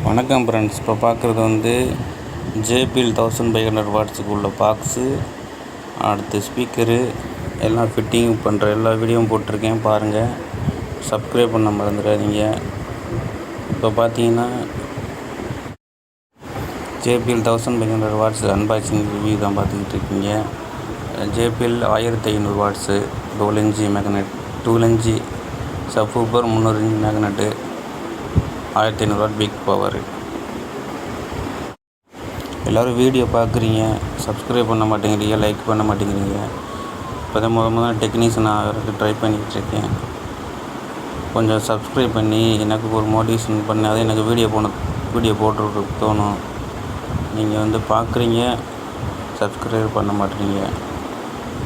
வணக்கம் ஃப்ரெண்ட்ஸ். இப்போ பார்க்குறது வந்து JBL 1500 வாட்ஸுக்கு உள்ள பாக்ஸு, அடுத்து ஸ்பீக்கரு எல்லாம் ஃபிட்டிங் பண்ணுற எல்லா வீடியோவும் போட்டிருக்கேன், பாருங்கள். சப்ஸ்கிரைப் பண்ண மறந்துடாதீங்க. இப்போ பார்த்தீங்கன்னா JBL 1500 வாட்ஸ் அன்பாக்சிங் ரிவ்யூ தான் பார்த்துக்கிட்டு இருக்கீங்க. JBL 1500 watts 12 inch magnet, 12 inch subwoofer, 300 inch magnet, 1500 watt big power. எல்லோரும் வீடியோ பார்க்குறீங்க, சப்ஸ்கிரைப் பண்ண மாட்டேங்கிறீங்க, லைக் பண்ண மாட்டேங்கிறீங்க. இப்போ தான் முதல் டெக்னீஷியன் ஆகிறதுக்கு ட்ரை பண்ணிக்கிட்டுருக்கேன். கொஞ்சம் சப்ஸ்கிரைப் பண்ணி எனக்கு ஒரு மோட்டிவேஷன் பண்ணாதான் எனக்கு வீடியோ போட்டுறதுக்கு தோணும். நீங்கள் வந்து பார்க்குறீங்க, சப்ஸ்கிரைப் பண்ண மாட்டேறீங்க.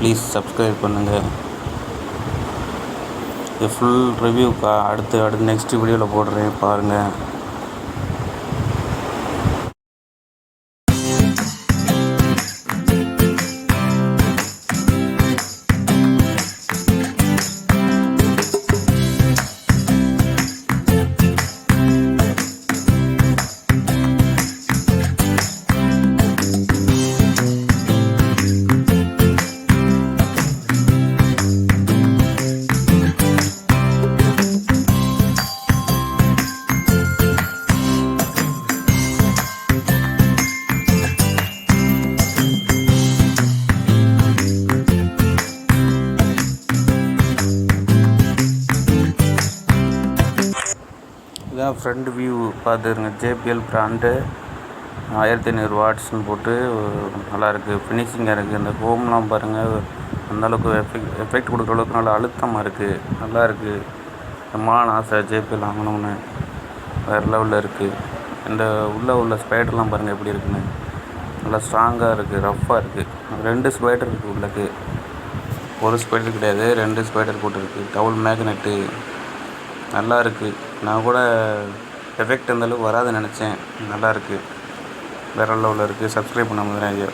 ப்ளீஸ் சப்ஸ்கிரைப் பண்ணுங்கள். இது ஃபுல் ரிவ்யூக்கா அடுத்து நெக்ஸ்ட் வீடியோவில் போடுறேன், பாருங்கள். இதான் ஃப்ரண்ட் வியூ பார்த்துருங்க. JBL பிராண்டு 1500 வாட்ஸ்னு போட்டு நல்லாயிருக்கு, ஃபினிஷிங்காக இருக்குது. இந்த ஹோம்லாம் பாருங்கள், அந்தளவுக்கு எஃபெக்ட் கொடுக்குற அளவுக்கு நல்லா அழுத்தமாக இருக்குது, நல்லா இருக்குது. எம்மான ஆசை JBL வாங்கணும்னு, வேறு லெவலில் இருக்குது. இந்த உள்ள ஸ்பைடர்லாம் பாருங்கள் எப்படி இருக்குன்னு, நல்லா ஸ்ட்ராங்காக இருக்குது, ரஃப்பாக இருக்குது. 2 ஸ்பைடர் இருக்குது உள்ளக்கு, ஒரு ஸ்பைடர் கிடையாது, 2 ஸ்பைடர் போட்டுருக்கு. டபுள் மேக்னெட்டு, நல்லா இருக்குது. நான் கூட எஃபெக்ட் அந்தளவுக்கு வராதுன்னு நினச்சேன், நல்லாயிருக்கு, வேறு லெவலில் இருக்குது. சப்ஸ்கிரைப் பண்ண மாதிரி